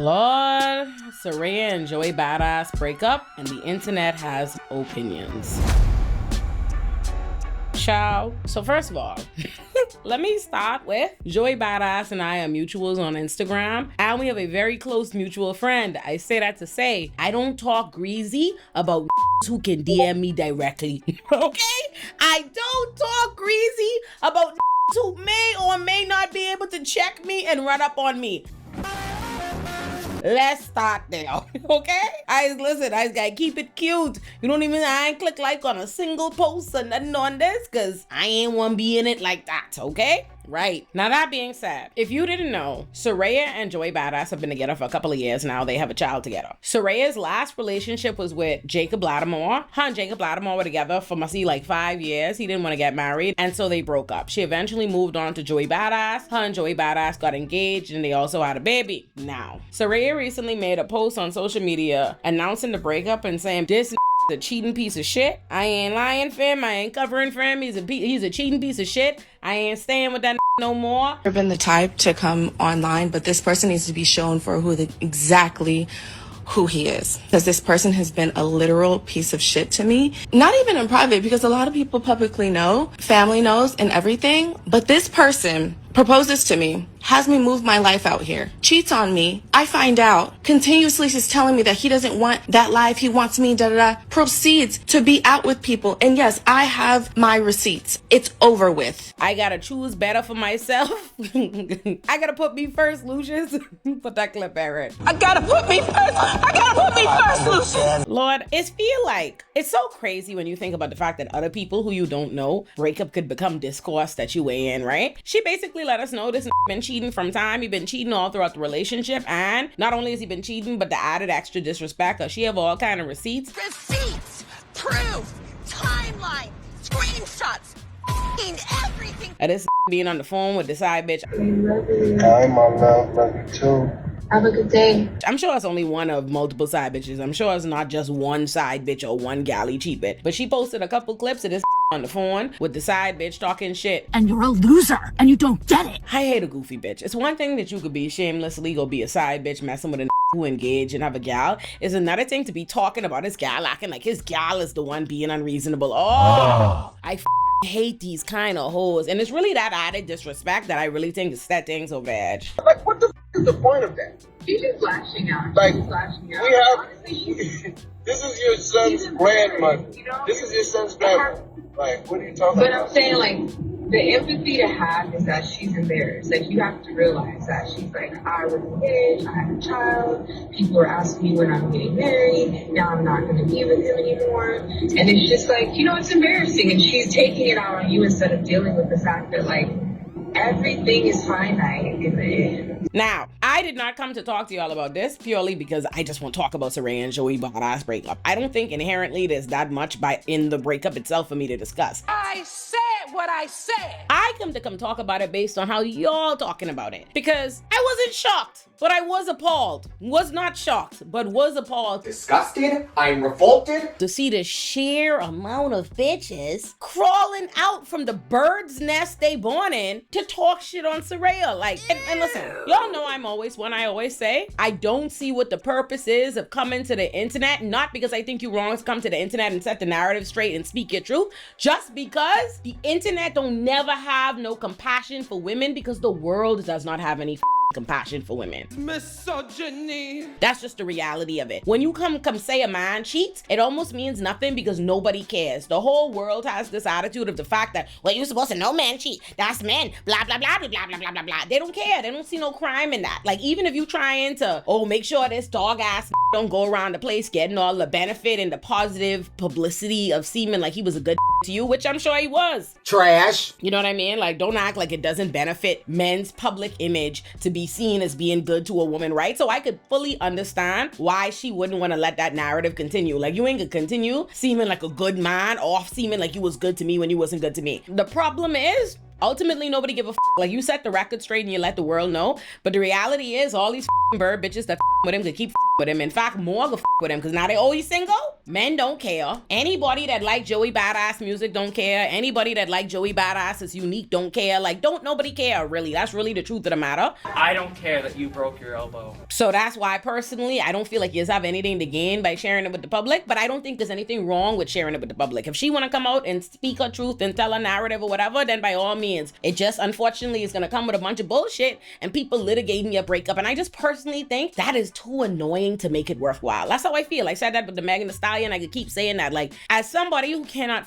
Lord, Serayah and Joey Bada's break up, and the internet has opinions. Ciao. So first of all, let me start with Joey Badass and I are mutuals on Instagram, and we have a very close mutual friend. I say that to say I don't talk greasy about who can DM me directly. Okay? I don't talk greasy about who may or may not be able to check me and run up on me. Let's start there, okay? Listen, I gotta keep it cute. I ain't click like on a single post or nothing on this, cause I ain't wanna be in it like that, okay? Right. Now that being said, if you didn't know, Serayah and Joey Badass have been together for a couple of years now. They have a child together. Serayah's last relationship was with Jacob Lattimore. Her and Jacob Lattimore were together for like 5 years. He didn't want to get married, and so they broke up. She eventually moved on to Joey Badass. Her and Joey Badass got engaged, and they also had a baby. Now, Serayah recently made a post on social media announcing the breakup and saying, "This a cheating piece of shit. I ain't lying for him. I ain't covering for him. He's a cheating piece of shit. I ain't staying with that no more." I've been the type to come online, but this person needs to be shown for exactly who he is. Because this person has been a literal piece of shit to me. Not even in private, because a lot of people publicly know, family knows and everything. But this person proposes to me, has me move my life out here, cheats on me. I find out, continuously is telling me that he doesn't want that life, he wants me, proceeds to be out with people. And yes, I have my receipts. It's over with. I gotta choose better for myself. I gotta put me first, Lucius. Put that clip, Aaron. I gotta put me first, Lucius. Lord, it's so crazy when you think about the fact that other people who you don't know, breakup could become discourse that you weigh in, right? She basically let us know this been cheating from time. He been cheating all throughout the relationship, and not only has he been cheating, but the added extra disrespect, cause she have all kind of receipts, proof, timeline, screenshots, everything. And this being on the phone with the side bitch. Hi, my love, love you too. Have a good day. I'm sure it's only one of multiple side bitches. I'm sure it's not just one side bitch or one galley cheat bitch. But she posted a couple clips of this on the phone with the side bitch talking shit. And you're a loser, and you don't get it. I hate a goofy bitch. It's one thing that you could be shamelessly go be a side bitch messing with a who engage and have a gal. It's another thing to be talking about his gal acting like his gal is the one being unreasonable. I hate these kind of hoes. And it's really that added disrespect that I really think is set things over the edge. Like, what the is the point of that? She's just flashing out. Like, flashing out. we have, honestly, this is your son's grandmother. This is your son's grandmother. Like, what are you talking about? But I'm saying, like, the empathy to have is that she's embarrassed. Like, you have to realize that she's like, I was engaged, I had a child, people are asking me when I'm getting married, now I'm not going to be with him anymore. And it's just like, it's embarrassing. And she's taking it out on you instead of dealing with the fact that, like, everything is finite in the end. Now, I did not come to talk to y'all about this purely because I just want to talk about Serayah and Joey Bada's breakup. I don't think inherently there's that much in the breakup itself for me to discuss. I said what I said. I come talk about it based on how y'all talking about it. Because I wasn't shocked, but I was appalled. Was not shocked, but was appalled. Disgusted, I'm revolted. To see the sheer amount of bitches crawling out from the bird's nest they born in to talk shit on Serayah. Like, and listen, y'all know I always say, I don't see what the purpose is of coming to the internet, not because I think you wrong to come to the internet and set the narrative straight and speak your truth, just because the internet don't never have no compassion for women, because the world does not have any compassion for women. Misogyny. That's just the reality of it. When you come say a man cheats, it almost means nothing because nobody cares. The whole world has this attitude of the fact that, well, you're supposed to know men cheat. That's men. Blah, blah, blah, blah, blah, blah, blah, blah, blah. They don't care. They don't see no crime in that. Like, even if you trying to, make sure this dog ass don't go around the place getting all the benefit and the positive publicity of seeming like he was a good to you, which I'm sure he was. Trash. You know what I mean? Like, don't act like it doesn't benefit men's public image to be seen as being good to a woman, right? So I could fully understand why she wouldn't want to let that narrative continue. Like, you ain't gonna continue seeming like a good man off seeming like you was good to me when you wasn't good to me. The problem is, ultimately, nobody give a f. Like, you set the record straight and you let the world know. But the reality is, all these bird bitches that with him could keep with him. In fact, more gonna with him because now they always single. Men don't care. Anybody that like Joey Badass music don't care. Anybody that like Joey Badass is unique don't care. Like, don't nobody care, really. That's really the truth of the matter. I don't care that you broke your elbow. So that's why, personally, I don't feel like you have anything to gain by sharing it with the public, but I don't think there's anything wrong with sharing it with the public. If she want to come out and speak her truth and tell a narrative or whatever, then by all means. It just, unfortunately, is going to come with a bunch of bullshit and people litigating your breakup. And I just personally think that is too annoying to make it worthwhile. That's how I feel. I said that with the Megan Thee Stallion. I could keep saying that. Like, as somebody who cannot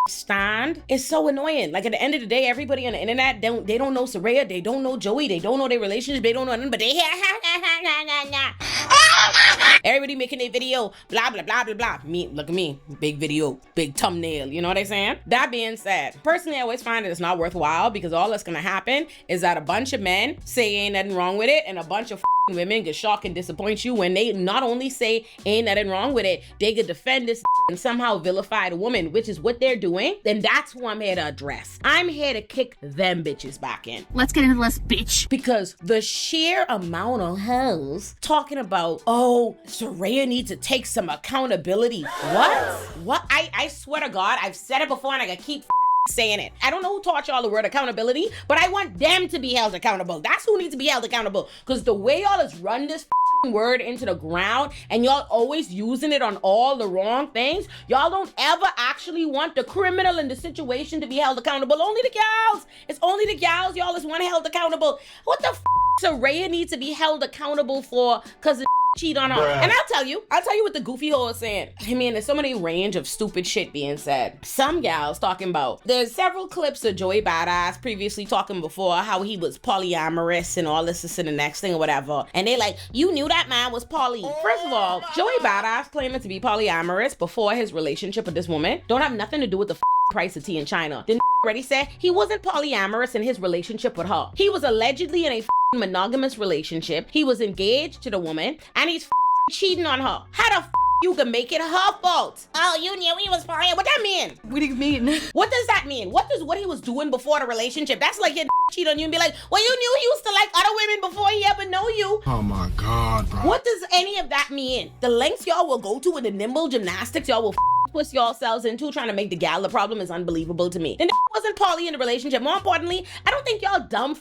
stand, it's so annoying. Like, at the end of the day, everybody on the internet, they don't know Serayah, they don't know Joey, they don't know their relationship, they don't know nothing, but they everybody making a video, blah blah blah blah blah. Me, look at me, big video, big thumbnail, you know what I'm saying? That being said, personally, I always find that it's not worthwhile because all that's gonna happen is that a bunch of men say ain't nothing wrong with it, and a bunch of women get shocked and disappoint you when they not only say ain't nothing wrong with it, they could defend this and somehow vilify the woman, which is what they're doing. Then that's who I'm here to address. I'm here to kick them bitches back in. Let's get into this, bitch. Because the sheer amount of hoes talking about, oh, Serayah needs to take some accountability. What? I swear to God, I've said it before and I gotta keep saying it. I don't know who taught y'all the word accountability, but I want them to be held accountable. That's who needs to be held accountable. Because the way y'all is run this word into the ground and y'all always using it on all the wrong things, y'all don't ever actually want the criminal in the situation to be held accountable. Only the gals. It's only the gals y'all is one held accountable. What the Serayah needs to be held accountable for because cheat on her. Bruh. And I'll tell you what the goofy hole is saying. I mean, there's so many range of stupid shit being said. Some gals talking about, there's several clips of Joey Badass previously talking before how he was polyamorous and all this and the next thing or whatever. And they like, you knew that man was poly. First of all, Joey Badass claiming to be polyamorous before his relationship with this woman don't have nothing to do with the price of tea in China. Then already said he wasn't polyamorous in his relationship with her. He was allegedly in a monogamous relationship. He was engaged to the woman and he's cheating on her. How the you can make it her fault? Oh, you knew he was poly. What that mean? What do you mean? What does that mean? What he was doing before the relationship? That's like he'd cheat on you and be like, well, you knew he used to like other women before he ever know you. Oh my God, bro. What does any of that mean? The lengths y'all will go to and the nimble gymnastics y'all will twist yourselves into trying to make the gal the problem is unbelievable to me. Then wasn't poly in the relationship. More importantly, I don't think y'all dumb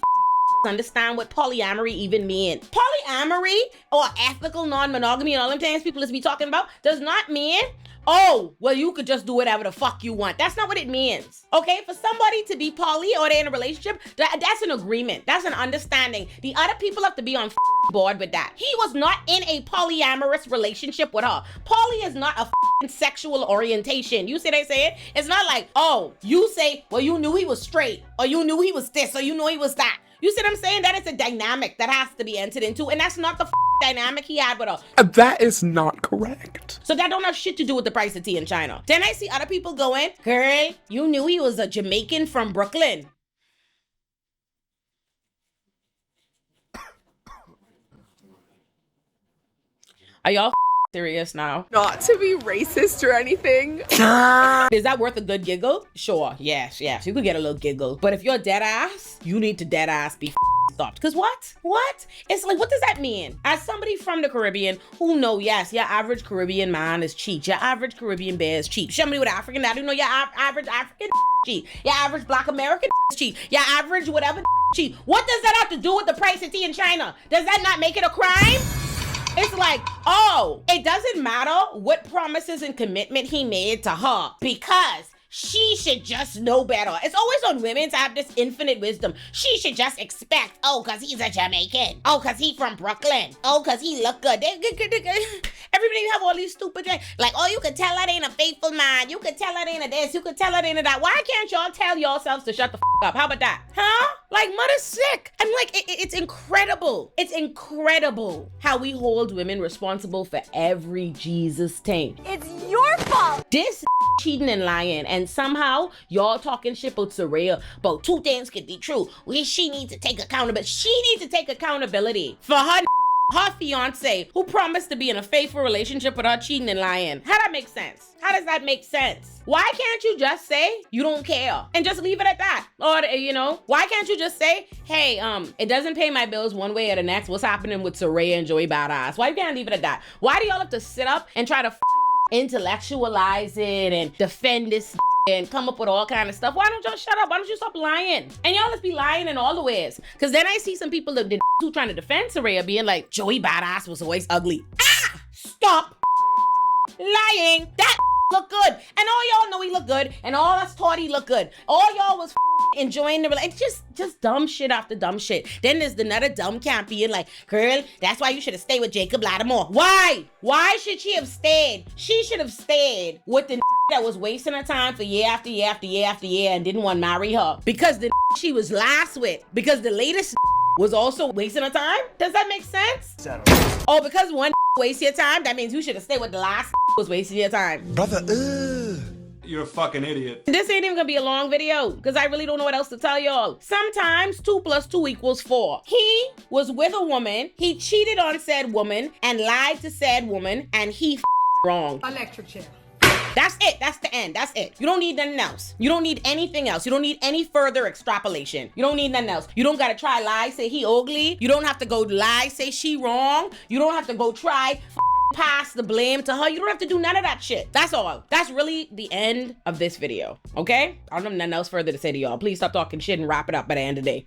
understand what polyamory even mean. Polyamory or ethical non-monogamy and all them things people be talking about does not mean, oh, well, you could just do whatever the fuck you want. That's not what it means. Okay, for somebody to be poly or they're in a relationship, that's an agreement. That's an understanding. The other people have to be on board with that. He was not in a polyamorous relationship with her. Poly is not a sexual orientation. You see they say it? It's not like, oh, you say, well, you knew he was straight, or you knew he was this, or you know he was that. You see what I'm saying? That is a dynamic that has to be entered into, and that's not the dynamic he had with her. That is not correct. So that don't have shit to do with the price of tea in China. Then I see other people going, girl, you knew he was a Jamaican from Brooklyn. Are y'all serious now? Not to be racist or anything. Is that worth a good giggle? Sure, yes, you could get a little giggle. But if you're dead ass, you need to dead ass be stopped. Cause what? It's like, what does that mean? As somebody from the Caribbean who know, yes, your average Caribbean man is cheap. Your average Caribbean bear is cheap. Somebody with African dad, you know your average African cheap. Your average Black American cheap. Your average whatever cheap. What does that have to do with the price of tea in China? Does that not make it a crime? It's like, oh, it doesn't matter what promises and commitment he made to her because she should just know better. It's always on women to have this infinite wisdom. She should just expect, oh, because he's a Jamaican. Oh, because he's from Brooklyn. Oh, because he look good. Everybody have all these stupid things. Like, oh, you could tell that ain't a faithful man. You could tell that ain't a this. You could tell that ain't a that. Why can't y'all tell yourselves to shut the up? How about that? Huh? Like, mother's sick. I'm like, it's incredible. It's incredible how we hold women responsible for every Jesus thing. It's your fault. This cheating and lying, and somehow y'all talking shit about Serayah, but two things could be true. She needs to take accountability. She needs to take accountability for her her fiance who promised to be in a faithful relationship with her cheating and lying. How that make sense? How does that make sense? Why can't you just say you don't care and just leave it at that? Or, you know, why can't you just say, hey, it doesn't pay my bills one way or the next. What's happening with Serayah and Joey Bada? Why you can't leave it at that? Why do y'all have to sit up and try to intellectualize it and defend this and come up with all kind of stuff? Why don't y'all shut up? Why don't you stop lying? And y'all just be lying in all the ways. Because then I see some people that who trying to defend Serayah being like, Joey Badass was always ugly. Stop lying. That look good. And all y'all know he look good. And all us thought he look good. All y'all was enjoying the relationship. Just dumb shit after dumb shit. Then there's another dumb camp being like, girl, that's why you should have stayed with Jacob Lattimore. Why? Why should she have stayed? She should have stayed with the that was wasting her time for year after year after year after year and didn't want to marry her. Because the she was last with. Because the latest was also wasting her time? Does that make sense? Oh, because one wastes your time, that means you should have stayed with the last was wasting your time. Brother, You're a fucking idiot. This ain't even gonna be a long video because I really don't know what else to tell y'all. Sometimes 2 + 2 = 4. He was with a woman, he cheated on said woman and lied to said woman, and he wrong. Electric chair. That's it. That's the end. That's it. You don't need nothing else. You don't need anything else. You don't need any further extrapolation. You don't need nothing else. You don't gotta try lie, say he ugly. You don't have to go lie, say she wrong. You don't have to go try pass the blame to her. You don't have to do none of that shit. That's all. That's really the end of this video. Okay? I don't have nothing else further to say to y'all. Please stop talking shit and wrap it up by the end of the day.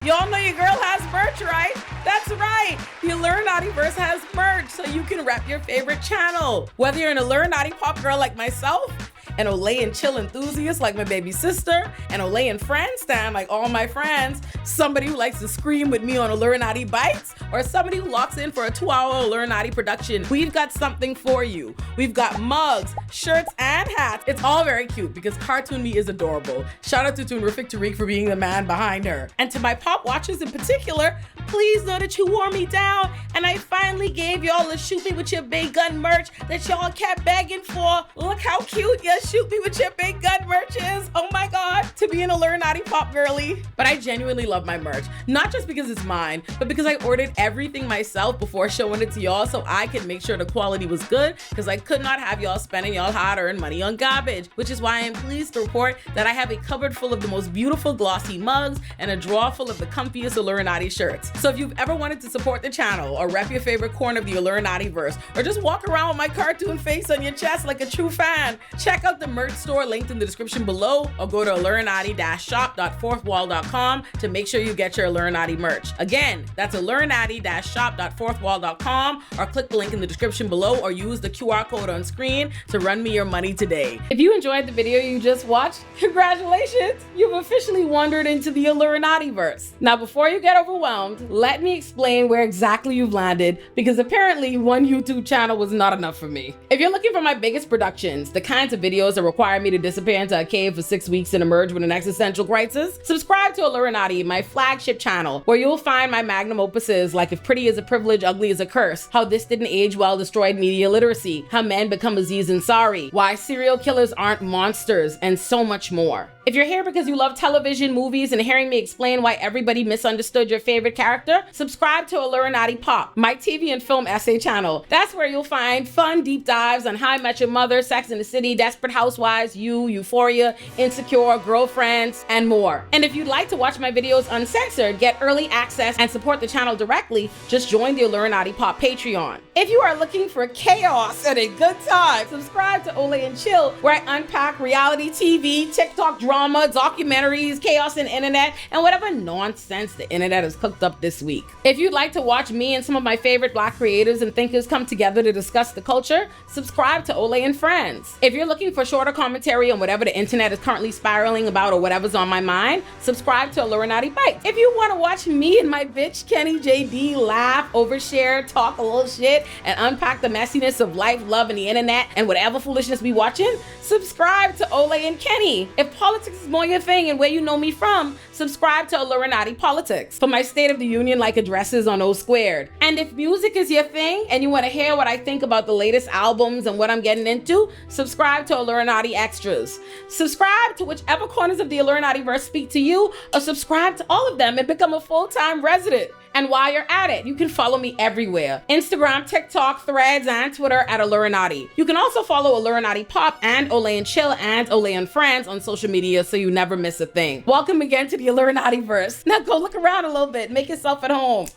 Y'all know your girl has merch, right? That's right. The Illuminativerse has merch, so you can rep your favorite channel. Whether you're an Illuminati pop girl like myself, an Olay and chill enthusiast like my baby sister, an Olay and friends stan like all my friends, somebody who likes to scream with me on Illuminati Bites, or somebody who locks in for a 2-hour Illuminati production, we've got something for you. We've got mugs, shirts, and hats. It's all very cute because Cartoon Me is adorable. Shout out to Toonrific Tariq for being the man behind her. And to my pop watchers in particular, please know that you wore me down and I finally gave y'all the Shoot Me With Your Big Gun merch that y'all kept begging for. Look how cute your Shoot Me With Your Big Gun merch is. Oh my God, to be an Illuminati pop girly. But I genuinely love my merch, not just because it's mine, but because I ordered everything myself before showing it to y'all so I could make sure the quality was good, because I could not have y'all spending y'all hard-earned money on garbage, which is why I am pleased to report that I have a cupboard full of the most beautiful glossy mugs and a drawer full of the comfiest Illuminati shirts. So if you've ever wanted to support the channel or rep your favorite corner of the Illuminativerse, or just walk around with my cartoon face on your chest like a true fan, check out the merch store linked in the description below, or go to illuminati-shop.fourthwall.com to make sure you get your Illuminati merch. Again, that's illuminati-shop.fourthwall.com, or click the link in the description below, or use the QR code on screen to run me your money today. If you enjoyed the video you just watched, congratulations! You've officially wandered into the Illuminativerse. Now, before you get overwhelmed, let me explain where exactly you've landed, because apparently one YouTube channel was not enough for me. If you're looking for my biggest productions, the kinds of videos that require me to disappear into a cave for 6 weeks and emerge with an existential crisis, subscribe to Illuminati, my flagship channel, where you'll find my magnum opuses like If Pretty is a Privilege, Ugly is a Curse, How This Didn't Age Well Destroyed Media Literacy, How Men Become Aziz Ansari, Why Serial Killers Aren't Monsters, and so much more. If you're here because you love television, movies, and hearing me explain why everybody misunderstood your favorite character, subscribe to Illuminati Pop, my TV and film essay channel. That's where you'll find fun deep dives on How I Met Your Mother, Sex and the City, Desperate Housewives, You, Euphoria, Insecure, Girlfriends, and more. And if you'd like to watch my videos uncensored, get early access, and support the channel directly, just join the Illuminati Pop Patreon. If you are looking for chaos and a good time, subscribe to Olay and Chill, where I unpack reality TV, TikTok drama, documentaries, chaos in internet, and whatever nonsense the internet has cooked up this week. If you'd like to watch me and some of my favorite Black creators and thinkers come together to discuss the culture, subscribe to Olay and Friends. If you're looking for shorter commentary on whatever the internet is currently spiraling about or whatever's on my mind, subscribe to Illuminati Bites. If you want to watch me and my bitch Kenny JD laugh, overshare, talk a little shit, and unpack the messiness of life, love, and the internet, and whatever foolishness we watching, subscribe to Olay and Kenny. If politics is more your thing and where you know me from, subscribe to Illuminati Politics. For my State of the reunion like addresses on O Squared. And if music is your thing and you want to hear what I think about the latest albums and what I'm getting into, subscribe to Illuminati Extras. Subscribe to whichever corners of the Illuminati verse speak to you, or subscribe to all of them and become a full-time resident. And while you're at it, you can follow me everywhere. Instagram, TikTok, Threads, and Twitter at Illuminati. You can also follow Illuminati Pop and Olay and Chill and Olay and Friends on social media so you never miss a thing. Welcome again to the Illuminati verse. Now go look around a little bit, make yourself at home.